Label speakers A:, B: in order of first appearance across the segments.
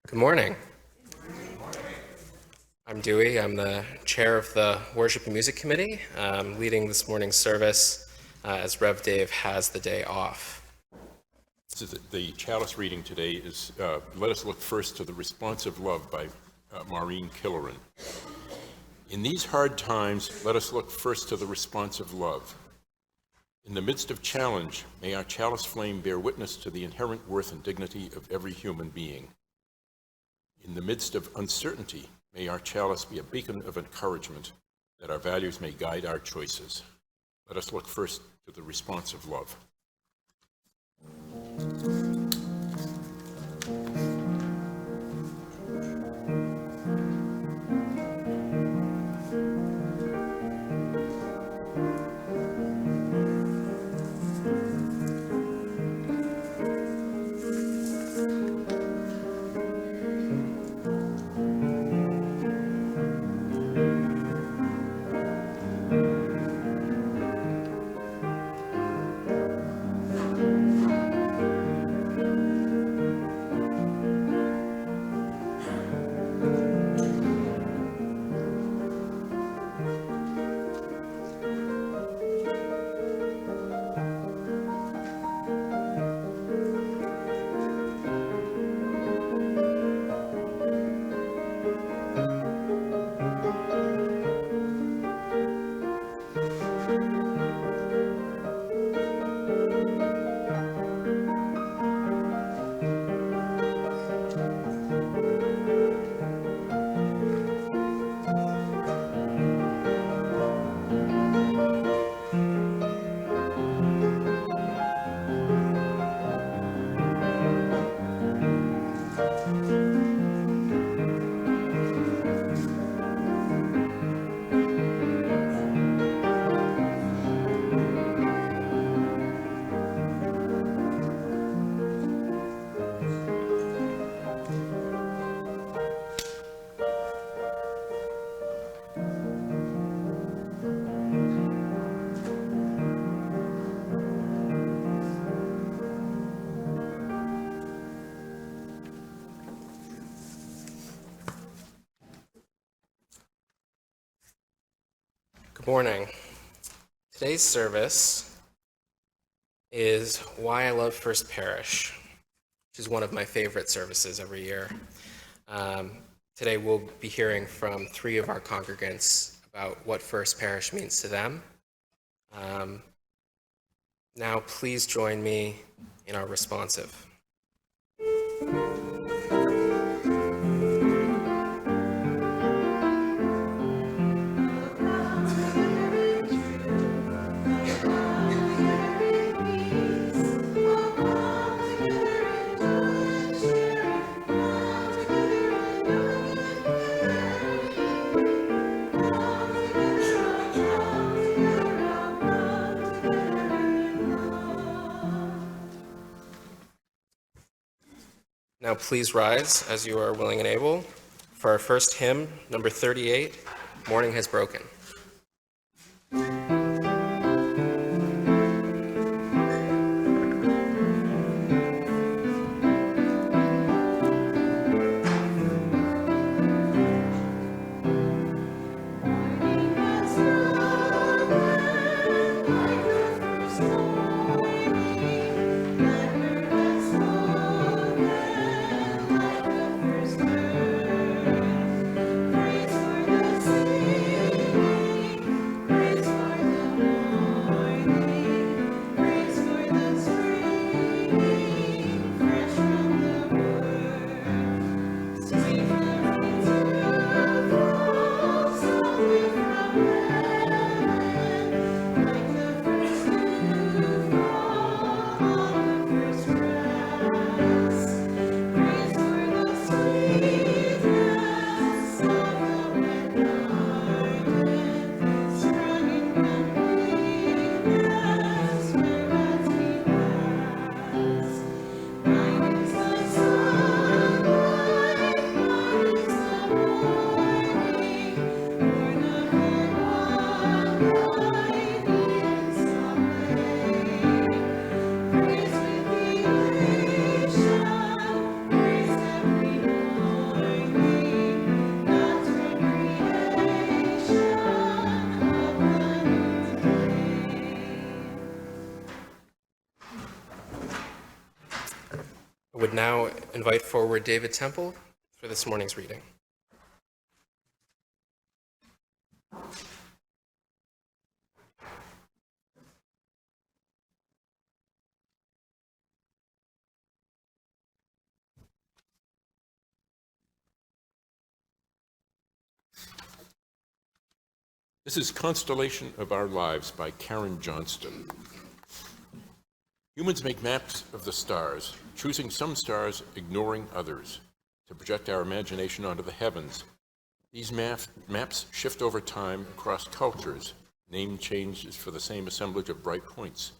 A: Good morning. I'm Dewey. I'm the chair of the Worship and Music Committee, leading this morning's service as Rev Dave has the day off.
B: The chalice reading today is Let Us Look First to the Responsive Love by Maureen Killeran. In these hard times, let us look first to the responsive love. In the midst of challenge, may our chalice flame bear witness to the inherent worth and dignity of every human being. In the midst of uncertainty, may our chalice be a beacon of encouragement that our values may guide our choices. Let us look first to the responsive love.
A: Good morning. Today's service is Why I Love First Parish, which is one of my favorite services every year. Today we'll be hearing from three of our congregants about what First Parish means to them. Now please join me in our responsive. Now please rise as you are willing and able for our first hymn, number 38, Morning Has Broken. invite forward David Temple for this morning's reading.
B: This is Constellation of Our Lives by Karen Johnston. Humans make maps of the stars, choosing some stars, ignoring others, to project our imagination onto the heavens. These maps shift over time across cultures, name changes for the same assemblage of bright points.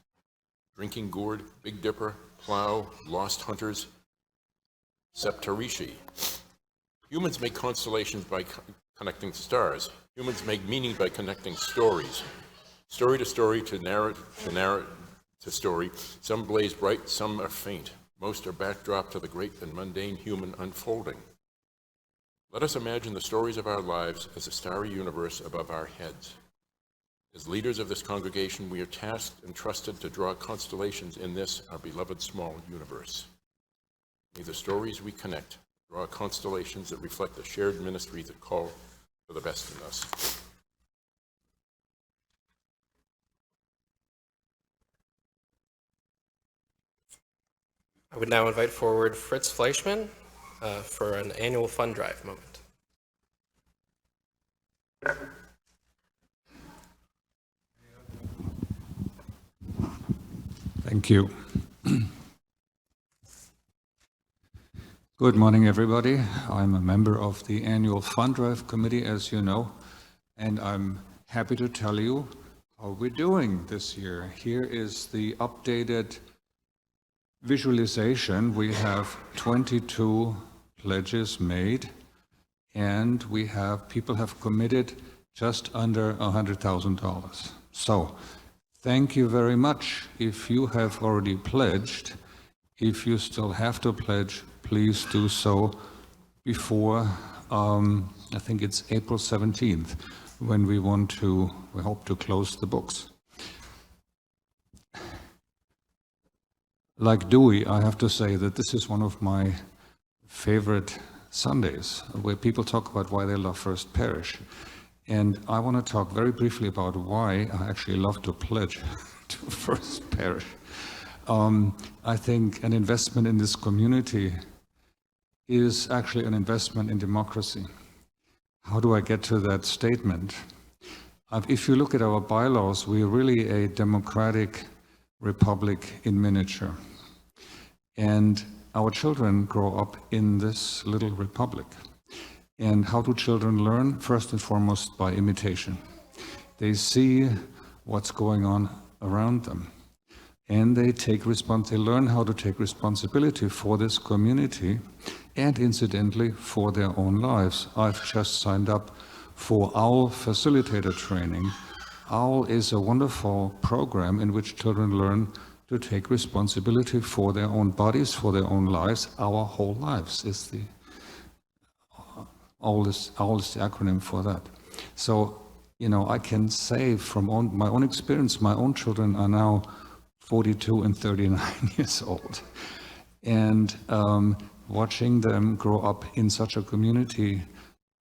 B: Drinking Gourd, Big Dipper, Plow, Lost Hunters, Septarishi. Humans make constellations by connecting stars. Humans make meaning by connecting stories. Story to story, to narrative to story. Some blaze bright, some are faint. Most are backdrop to the great and mundane human unfolding. Let us imagine the stories of our lives as a starry universe above our heads. As leaders of this congregation, we are tasked and trusted to draw constellations in this, our beloved small universe. May the stories we connect draw constellations that reflect the shared ministry that call for the best in us.
A: I would now invite forward Fritz Fleischman for an annual fund drive moment.
C: Thank you. Good morning, everybody. I'm a member of the annual fund drive committee, as you know, and I'm happy to tell you how we're doing this year. Here is the updated visualization. We have 22 pledges made, and people have committed just under $100,000. So thank you very much. If you have already pledged, if you still have to pledge, please do so before, I think it's April 17th, when we hope to close the books. Like Dewey, I have to say that this is one of my favorite Sundays, where people talk about why they love First Parish. And I want to talk very briefly about why I actually love to pledge to First Parish. I think an investment in this community is actually an investment in democracy. How do I get to that statement? If you look at our bylaws, we're really a democratic republic in miniature. And our children grow up in this little republic. And how do children learn? First and foremost, by imitation. They see what's going on around them. And they learn how to take responsibility for this community and incidentally for their own lives. I've just signed up for OWL facilitator training. OWL is a wonderful program in which children learn to take responsibility for their own bodies, for their own lives. Our whole lives is the OWL is the acronym for that. So, I can say from my own experience, my own children are now 42 and 39 years old. And watching them grow up in such a community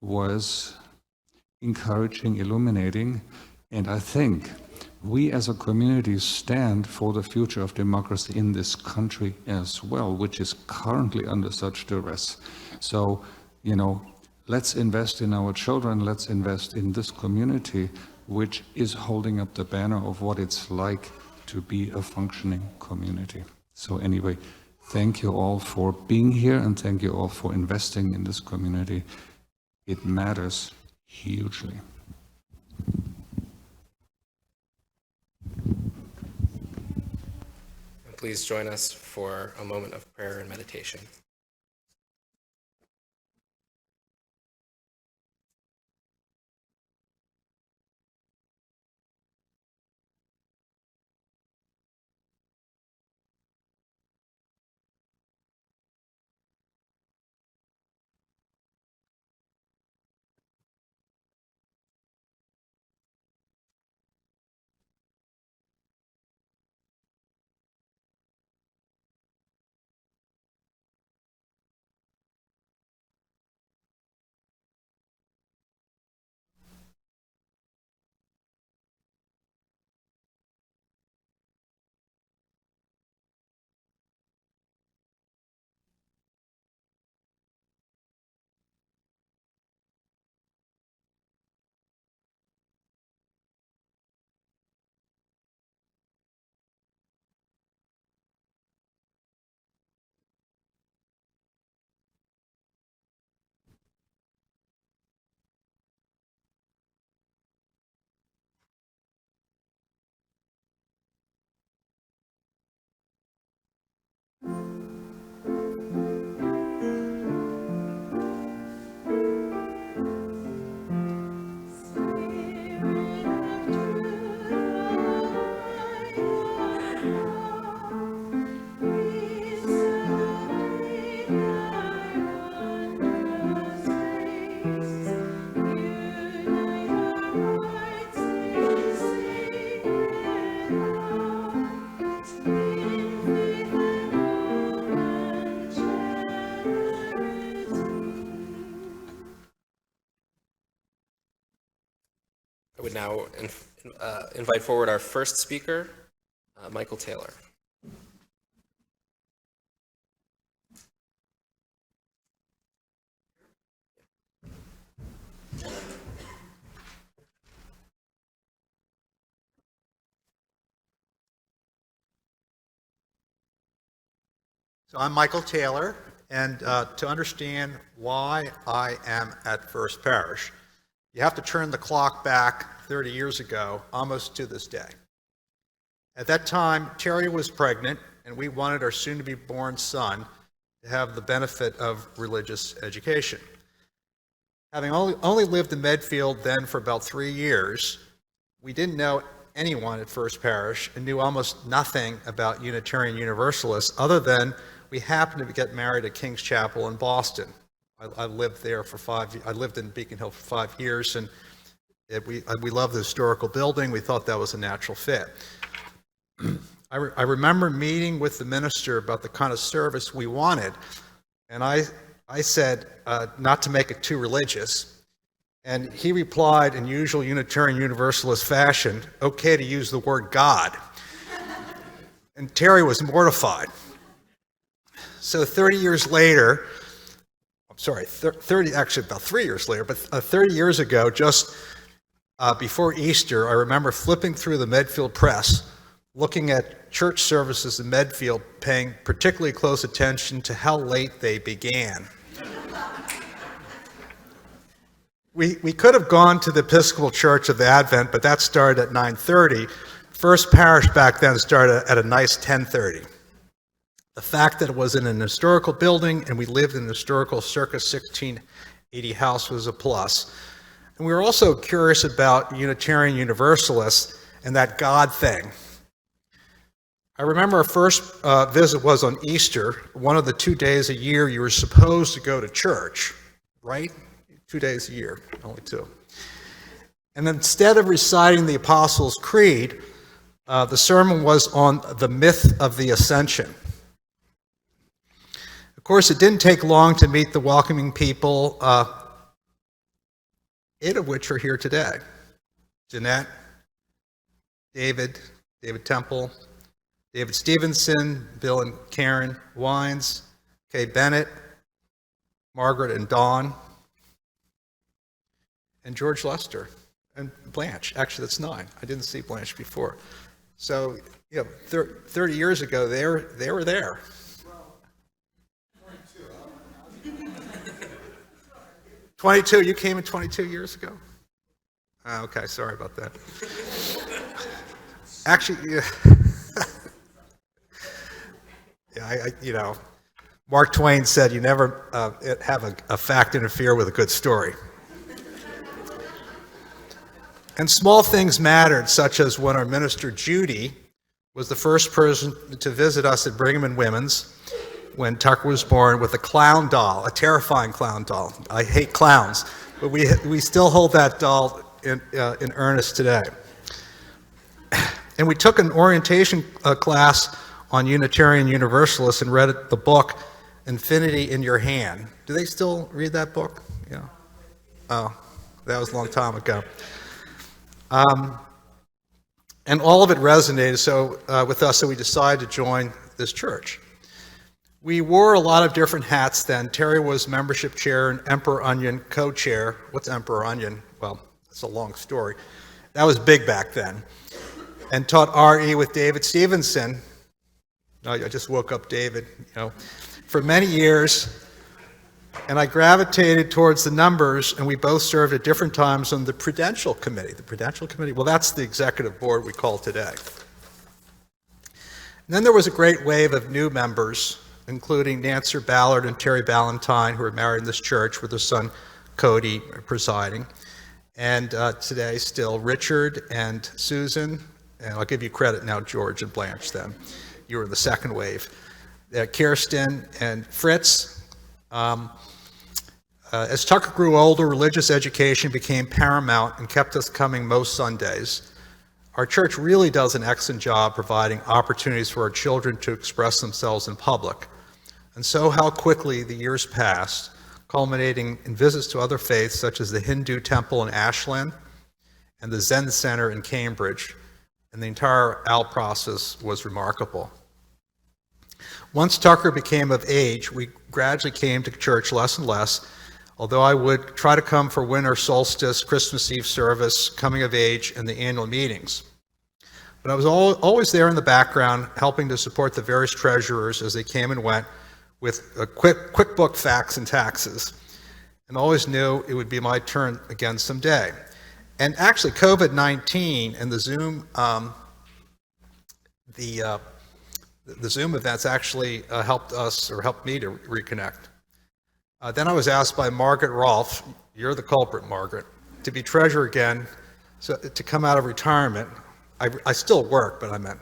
C: was encouraging, illuminating, and I think we as a community stand for the future of democracy in this country as well, which is currently under such duress. So, let's invest in our children, let's invest in this community, which is holding up the banner of what it's like to be a functioning community. So anyway, thank you all for being here and thank you all for investing in this community. It matters hugely.
A: Please join us for a moment of prayer and meditation. I would now invite forward our first speaker, Michael Taylor.
D: So I'm Michael Taylor, and to understand why I am at First Parish, you have to turn the clock back 30 years ago, almost to this day. At that time, Terry was pregnant, and we wanted our soon-to-be-born son to have the benefit of religious education. Having only lived in Medfield then for about 3 years, we didn't know anyone at First Parish and knew almost nothing about Unitarian Universalists other than we happened to get married at King's Chapel in Boston. I lived there for 5 years. I lived in Beacon Hill for 5 years, and we loved the historical building. We thought that was a natural fit. I remember meeting with the minister about the kind of service we wanted, and I said not to make it too religious, and he replied in usual Unitarian Universalist fashion, okay to use the word God. And Terry was mortified. So 30 years later, actually about 3 years later, but 30 years ago, just before Easter, I remember flipping through the Medfield Press, looking at church services in Medfield, paying particularly close attention to how late they began. We could have gone to the Episcopal Church of the Advent, but that started at 9:30. First Parish back then started at a nice 10:30. The fact that it was in an historical building and we lived in an historical circa 1680 house was a plus. And we were also curious about Unitarian Universalists and that God thing. I remember our first visit was on Easter, one of the 2 days a year you were supposed to go to church, right? 2 days a year, only 2. And instead of reciting the Apostles' Creed, the sermon was on the myth of the Ascension. Of course, it didn't take long to meet the welcoming people, 8 of which are here today. Jeanette, David Temple, David Stevenson, Bill and Karen Wines, Kay Bennett, Margaret and Dawn, and George Lester, and Blanche. Actually, that's 9. I didn't see Blanche before. So, 30 years ago, they were there. 22, you came in 22 years ago? Okay, sorry about that. Actually, Mark Twain said you never have a fact interfere with a good story. And small things mattered, such as when our minister Judy was the first person to visit us at Brigham and Women's when Tucker was born with a clown doll, a terrifying clown doll. I hate clowns, but we still hold that doll in earnest today. And we took an orientation class on Unitarian Universalists and read the book Infinity in Your Hand. Do they still read that book? Yeah. Oh, that was a long time ago. And all of it resonated with us, so we decided to join this church. We wore a lot of different hats then. Terry was membership chair and Emperor Onion co-chair. What's Emperor Onion? Well, it's a long story. That was big back then. And taught RE with David Stevenson. I just woke up David, for many years. And I gravitated towards the numbers, and we both served at different times on the Prudential Committee. The Prudential Committee? Well, that's the executive board we call today. And then there was a great wave of new members, including Nancy Ballard and Terry Ballantyne, who are married in this church, with their son Cody presiding. And today, still, Richard and Susan, and I'll give you credit now, George and Blanche, then. You were in the second wave. Kirsten and Fritz. As Tucker grew older, religious education became paramount and kept us coming most Sundays. Our church really does an excellent job providing opportunities for our children to express themselves in public. And so how quickly the years passed, culminating in visits to other faiths such as the Hindu temple in Ashland and the Zen Center in Cambridge, and the entire AL process was remarkable. Once Tucker became of age, we gradually came to church less and less, although I would try to come for winter solstice, Christmas Eve service, coming of age, and the annual meetings. But I was always there in the background, helping to support the various treasurers as they came and went with a quick book facts and taxes, and always knew it would be my turn again someday. And actually, COVID-19 and the Zoom, the Zoom events actually helped me to reconnect. Then I was asked by Margaret Rolfe, you're the culprit, Margaret, to be treasurer again, so to come out of retirement. I still work, but I meant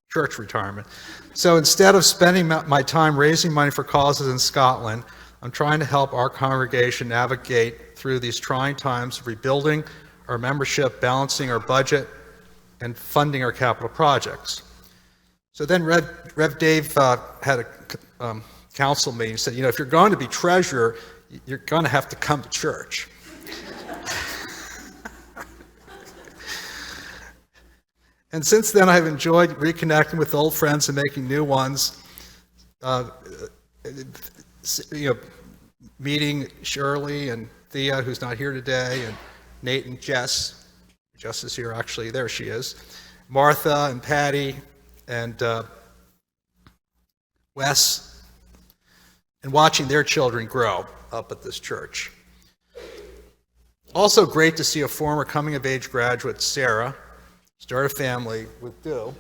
D: church retirement. So instead of spending my time raising money for causes in Scotland, I'm trying to help our congregation navigate through these trying times of rebuilding our membership, balancing our budget, and funding our capital projects. So then Rev Dave had a council meeting and said, if you're going to be treasurer, you're going to have to come to church. And since then, I've enjoyed reconnecting with old friends and making new ones. Meeting Shirley and Thea, who's not here today, and Nate and Jess. Jess is here, actually. There she is. Martha and Patty and Wes, and watching their children grow up at this church. Also great to see a former coming-of-age graduate, Sarah, start a family with Bill,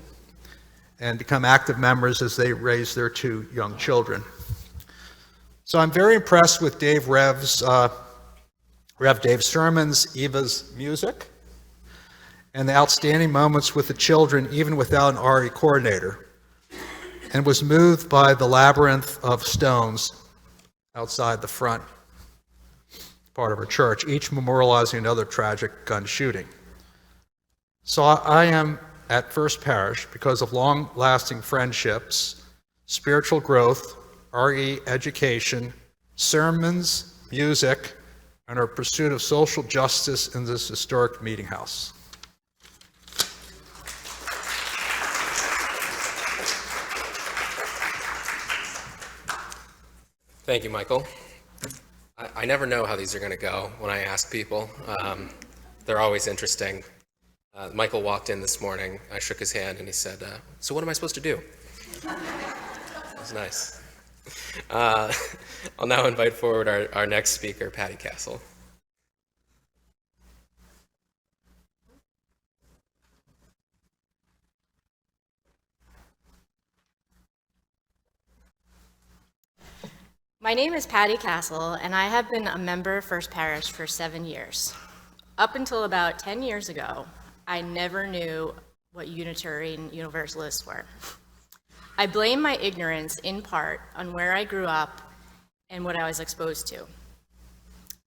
D: and become active members as they raise their two young children. So I'm very impressed with Rev Dave's sermons, Eva's music, and the outstanding moments with the children, even without an RE coordinator, and was moved by the labyrinth of stones outside the front part of our church, each memorializing another tragic gun shooting. So I am at First Parish because of long-lasting friendships, spiritual growth, RE education, sermons, music, and our pursuit of social justice in this historic meeting house.
A: Thank you, Michael. I never know how these are going to go when I ask people. They're always interesting. Michael walked in this morning. I shook his hand, and he said, so what am I supposed to do? That was nice. I'll now invite forward our next speaker, Patty Castle.
E: My name is Patty Castle, and I have been a member of First Parish for 7 years. Up until about 10 years ago, I never knew what Unitarian Universalists were. I blame my ignorance in part on where I grew up and what I was exposed to.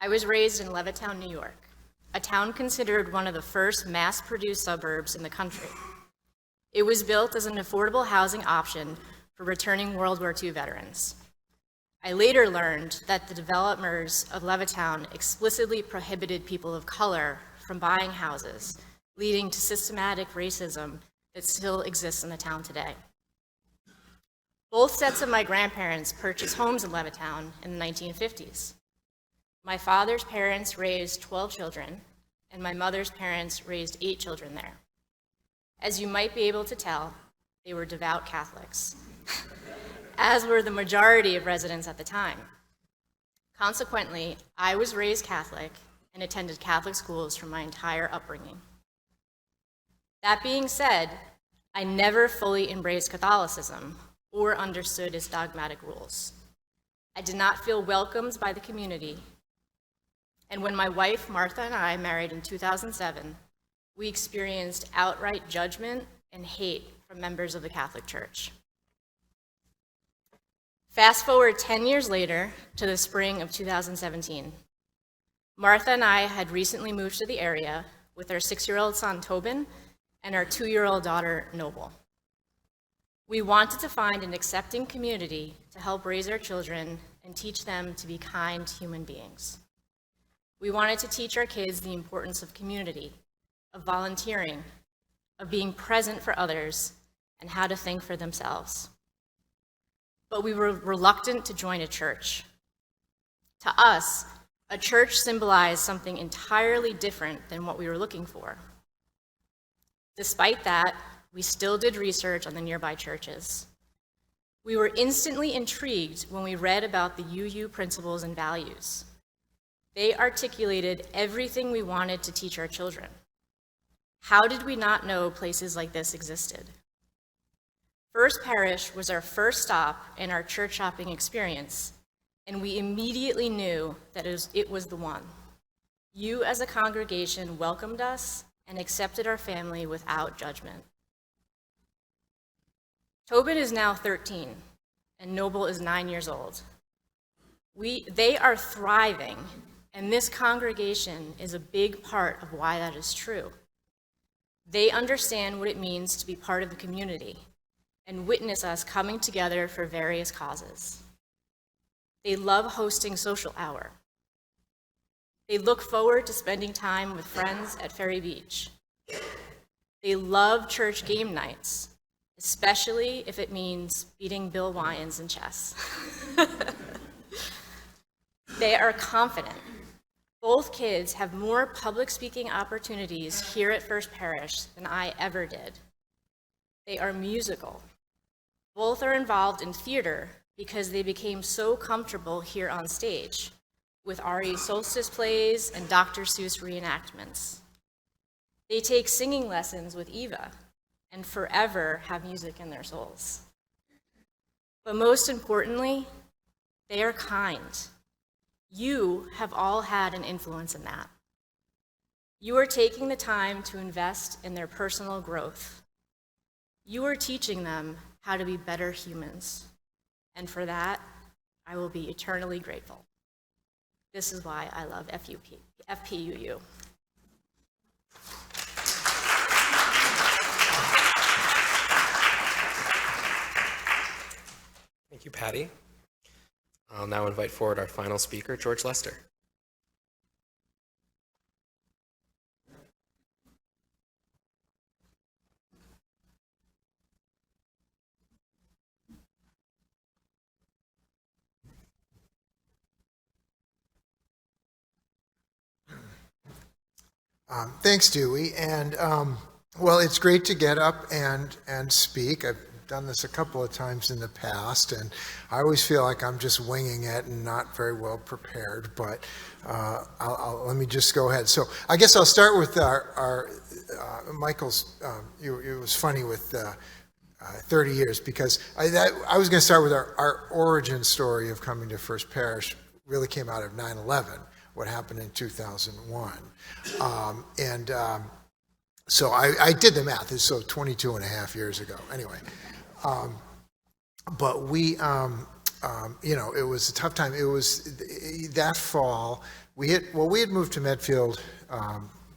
E: I was raised in Levittown, New York, a town considered one of the first mass-produced suburbs in the country. It was built as an affordable housing option for returning World War II veterans. I later learned that the developers of Levittown explicitly prohibited people of color from buying houses, leading to systematic racism that still exists in the town today. Both sets of my grandparents purchased homes in Levittown in the 1950s. My father's parents raised 12 children, and my mother's parents raised 8 children there. As you might be able to tell, they were devout Catholics, as were the majority of residents at the time. Consequently, I was raised Catholic and attended Catholic schools for my entire upbringing. That being said, I never fully embraced Catholicism or understood its dogmatic rules. I did not feel welcomed by the community. And when my wife, Martha, and I married in 2007, we experienced outright judgment and hate from members of the Catholic Church. Fast forward 10 years later to the spring of 2017. Martha and I had recently moved to the area with our 6-year-old son, Tobin, and our 2-year-old daughter, Noble. We wanted to find an accepting community to help raise our children and teach them to be kind human beings. We wanted to teach our kids the importance of community, of volunteering, of being present for others, and how to think for themselves. But we were reluctant to join a church. To us, a church symbolized something entirely different than what we were looking for. Despite that, we still did research on the nearby churches. We were instantly intrigued when we read about the UU principles and values. They articulated everything we wanted to teach our children. How did we not know places like this existed? First Parish was our first stop in our church shopping experience, and we immediately knew that it was the one. You as a congregation welcomed us and accepted our family without judgment. Tobin is now 13, and Noble is 9 years old. They are thriving, and this congregation is a big part of why that is true. They understand what it means to be part of the community and witness us coming together for various causes. They love hosting social hour. They look forward to spending time with friends at Ferry Beach. They love church game nights, especially if it means beating Bill Wyans in chess. They are confident. Both kids have more public speaking opportunities here at First Parish than I ever did. They are musical. Both are involved in theater because they became so comfortable here on stage with RE Solstice plays and Dr. Seuss reenactments. They take singing lessons with Eva and forever have music in their souls. But most importantly, they are kind. You have all had an influence in that. You are taking the time to invest in their personal growth. You are teaching them how to be better humans. And for that, I will be eternally grateful. This is why I love FPUU.
A: Thank you, Patty. I'll now invite forward our final speaker, George Lester.
F: Thanks, Dewey. And well, it's great to get up and speak. I've done this a couple of times in the past, and I always feel like I'm just winging it and not very well prepared. But let me just go ahead. So I guess I'll start with our Michael's. It was funny with 30 years because I was going to start with our origin story of coming to First Parish. Really came out of 9/11. What happened in 2001. So I did the math. It's so 22 and a half years ago. Anyway, but we, it was a tough time. It was that fall. We had moved to Medfield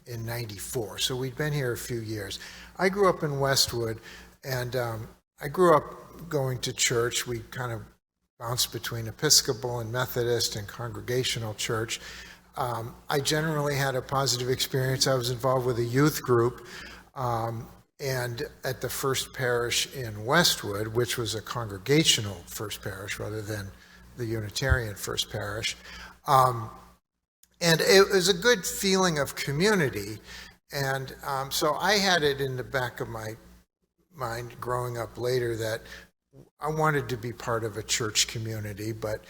F: in '94, so we'd been here a few years. I grew up in Westwood, and I grew up going to church. We kind of bounced between Episcopal and Methodist and Congregational church. I generally had a positive experience. I was involved with a youth group, and at the First Parish in Westwood, which was a congregational First Parish rather than the Unitarian First Parish. And it was a good feeling of community. And so I had it in the back of my mind growing up later that I wanted to be part of a church community, but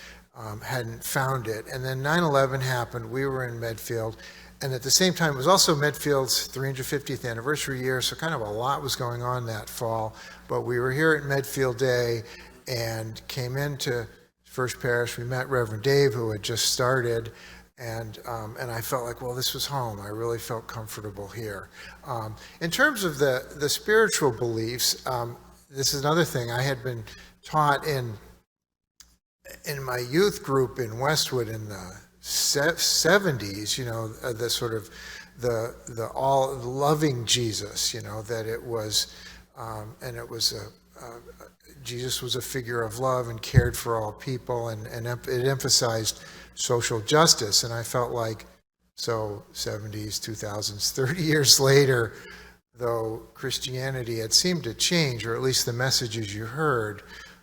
F: hadn't found it. And then 9/11 happened. We were in Medfield, And at the same time, it was also Medfield's 350th anniversary year, so kind of a lot was going on that fall. But we were here at Medfield Day and came into First Parish. We met Reverend Dave, who had just started, and I felt like, well, this was home. I really felt comfortable here. In terms of the spiritual beliefs, this is another thing I had been taught in my youth group in Westwood in the 70s, you know, the sort of the all loving Jesus, you know, that it was, and it was Jesus was a figure of love and cared for all people, and it emphasized social justice. And I felt like, so 70s, 2000s, 30 years later, though Christianity had seemed to change, or at least the messages you heard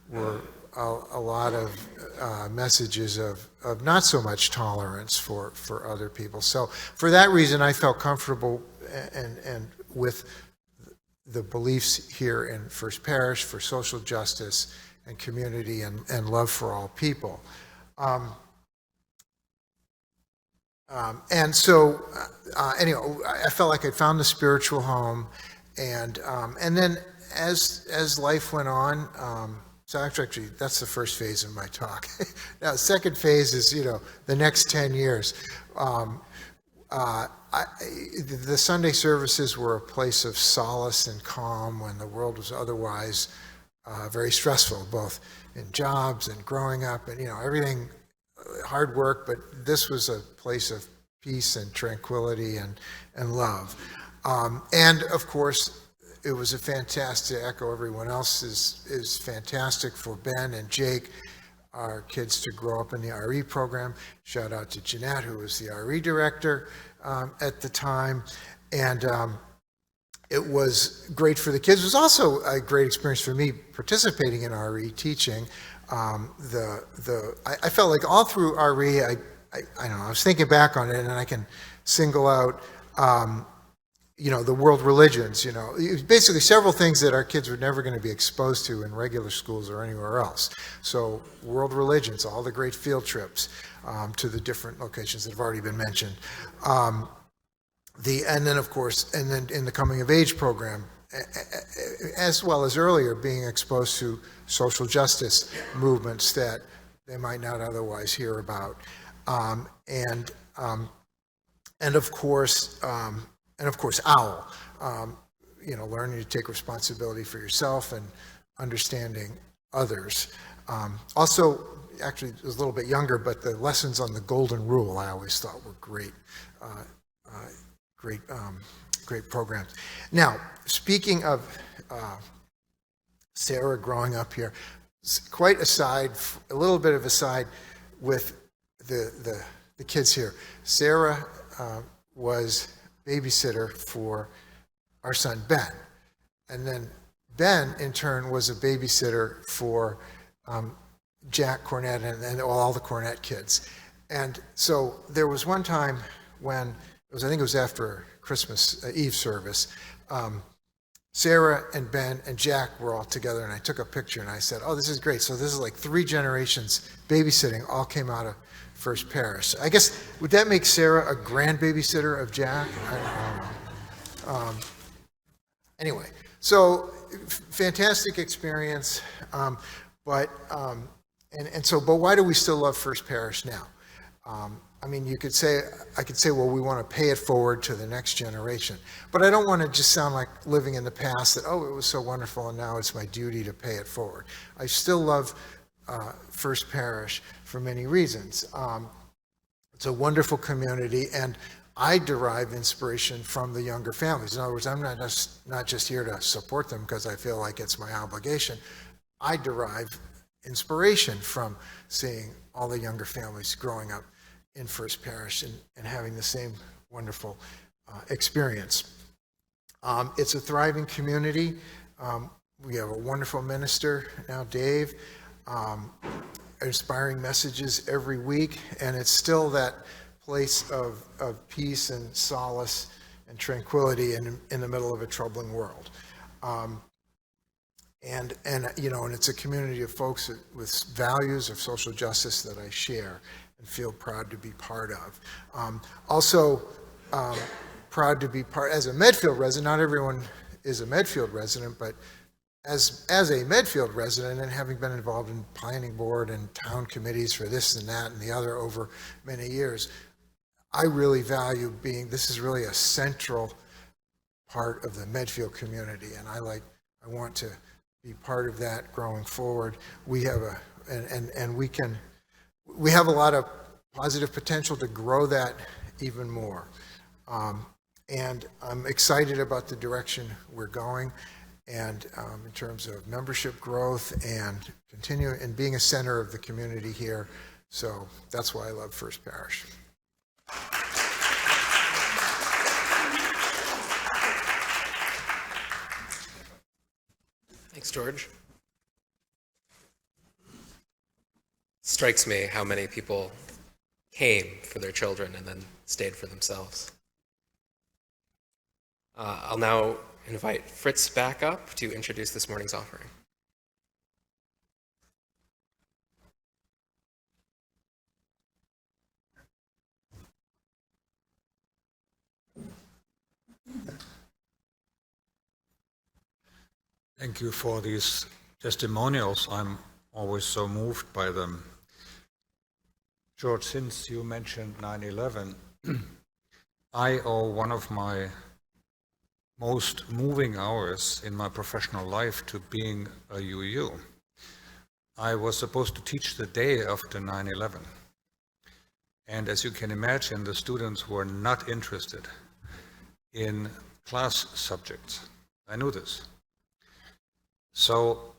F: were a lot of messages of not so much tolerance for other people. So for that reason, I felt comfortable and with the beliefs here in First Parish for social justice and community and love for all people. And so, anyway, I felt like I'd found the spiritual home, and then as life went on, so actually that's the first phase of my talk. Now, the second phase is, you know, the next 10 years. The Sunday services were a place of solace and calm when the world was otherwise very stressful, both in jobs and growing up, and, you know, everything, hard work, but this was a place of peace and tranquility and love. And of course, it was a fantastic, to echo everyone else, is fantastic for Ben and Jake, our kids, to grow up in the RE program. Shout out to Jeanette, who was the RE director at the time. And it was great for the kids. It was also a great experience for me participating in RE teaching. I felt like all through RE, I don't know, I was thinking back on it, and I can single out, you know, the world religions, you know, basically several things that our kids were never going to be exposed to in regular schools or anywhere else. So world religions, all the great field trips to the different locations that have already been mentioned. And then, of course, and then in the coming of age program, as well as earlier, being exposed to social justice movements that they might not otherwise hear about. And of course, OWL, you know, learning to take responsibility for yourself and understanding others. Also, actually, it was a little bit younger, but the lessons on the Golden Rule I always thought were great, great programs. Now, speaking of Sarah growing up here, quite aside, a little bit of aside with the kids here. Sarah was babysitter for our son Ben, and then Ben in turn was a babysitter for Jack Cornett and all the Cornett kids. And so there was one time when I think it was after Christmas Eve service, Sarah and Ben and Jack were all together, and I took a picture and I said, oh, this is great. So this is like 3 generations babysitting all came out of First Parish. I guess, would that make Sarah a grand babysitter of Jack? I don't know. Anyway, so fantastic experience, but why do we still love First Parish now? I mean, I could say, well, we want to pay it forward to the next generation. But I don't want to just sound like living in the past that, oh, it was so wonderful and now it's my duty to pay it forward. I still love First Parish for many reasons. It's a wonderful community, and I derive inspiration from the younger families. In other words, I'm not just here to support them because I feel like it's my obligation. I derive inspiration from seeing all the younger families growing up in First Parish and having the same wonderful experience. It's a thriving community. We have a wonderful minister now, Dave, inspiring messages every week, and it's still that place of peace and solace and tranquility in the middle of a troubling world. And it's a community of folks with values of social justice that I share and feel proud to be part of. Also, proud to be part, as a Medfield resident, not everyone is a Medfield resident, but as a Medfield resident and having been involved in planning board and town committees for this and that and the other over many years, I really value this is really a central part of the Medfield community, and I want to be part of that growing forward. We have we have a lot of positive potential to grow that even more. And I'm excited about the direction we're going, and in terms of membership growth and continuing and being a center of the community here. So that's why I love First Parish.
A: Thanks, George. Strikes me how many people came for their children and then stayed for themselves. I'll now invite Fritz back up to introduce this morning's offering.
C: Thank you for these testimonials. I'm always so moved by them. George, since you mentioned 9/11, I owe one of my most moving hours in my professional life to being a UU. I was supposed to teach the day after 9/11. And as you can imagine, the students were not interested in class subjects. I knew this. So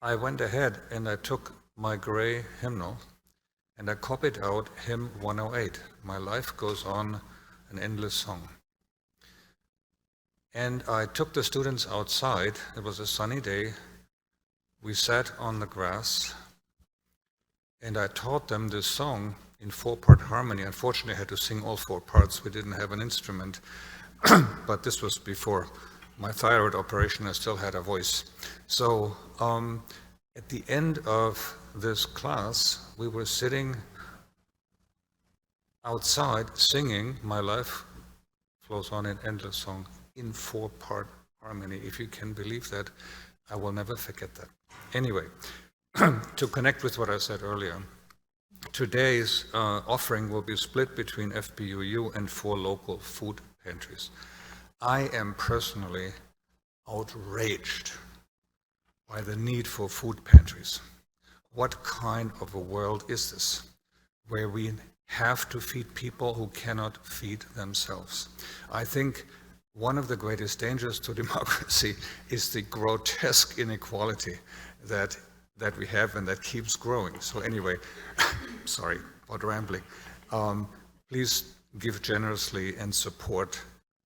C: I went ahead and I took my gray hymnal and I copied out hymn 108, My Life Goes On, an Endless Song. And I took the students outside. It was a sunny day. We sat on the grass and I taught them this song in 4-part harmony. Unfortunately, I had to sing all 4 parts. We didn't have an instrument, but this was before my thyroid operation. I still had a voice. So at the end of this class, we were sitting outside singing My Life Flows On, an Endless Song in 4-part harmony. If you can believe that, I will never forget that. Anyway, to connect with what I said earlier, today's offering will be split between FPUU and 4 local food pantries. I am personally outraged by the need for food pantries. What kind of a world is this, where we have to feed people who cannot feed themselves? I think one of the greatest dangers to democracy is the grotesque inequality that we have and that keeps growing. So anyway, sorry about rambling. Please give generously and support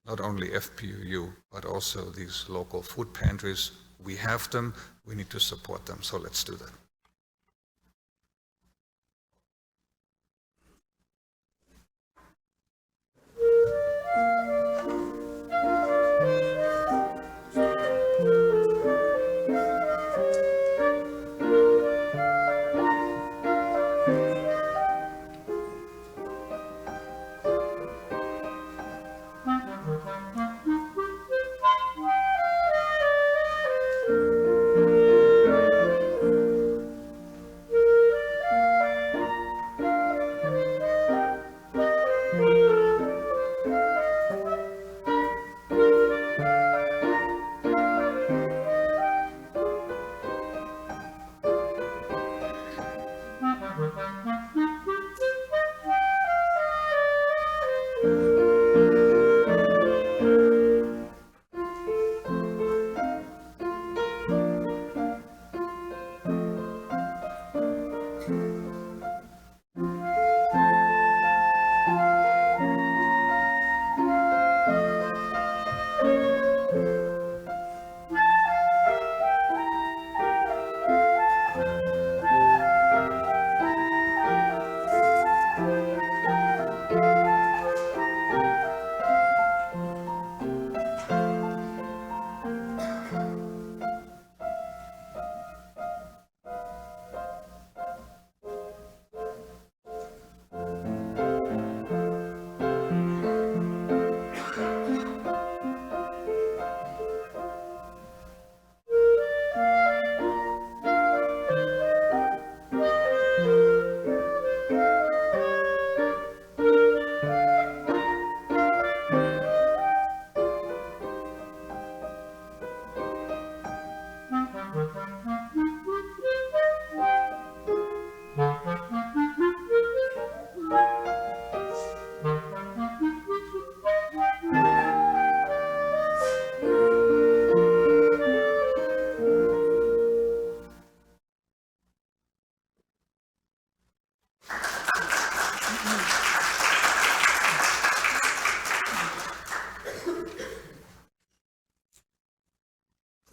C: not only FPUU, but also these local food pantries. We have them, we need to support them, so let's do that.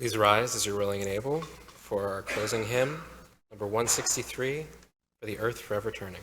A: Please rise as you're willing and able for our closing hymn, number 163, For the Earth Forever Turning.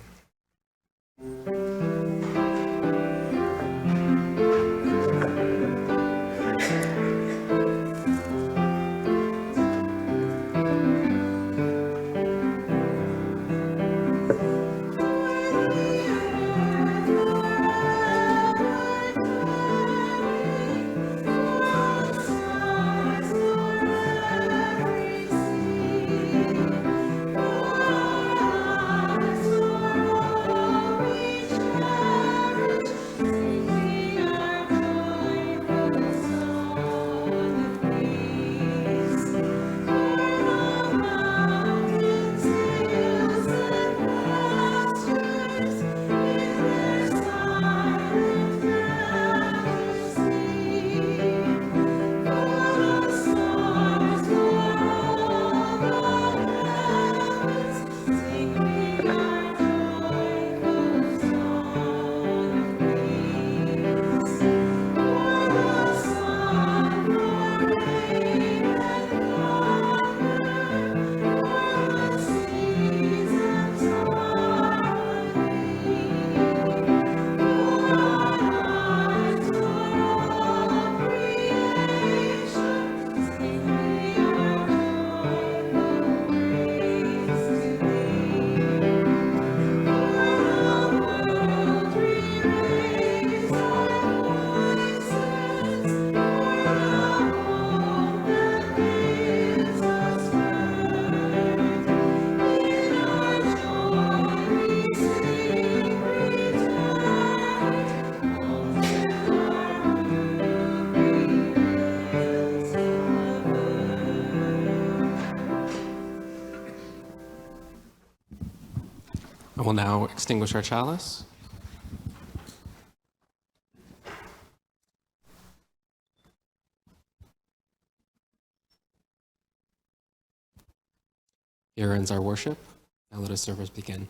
A: I will now extinguish our chalice. Here ends our worship. Now let us service begin.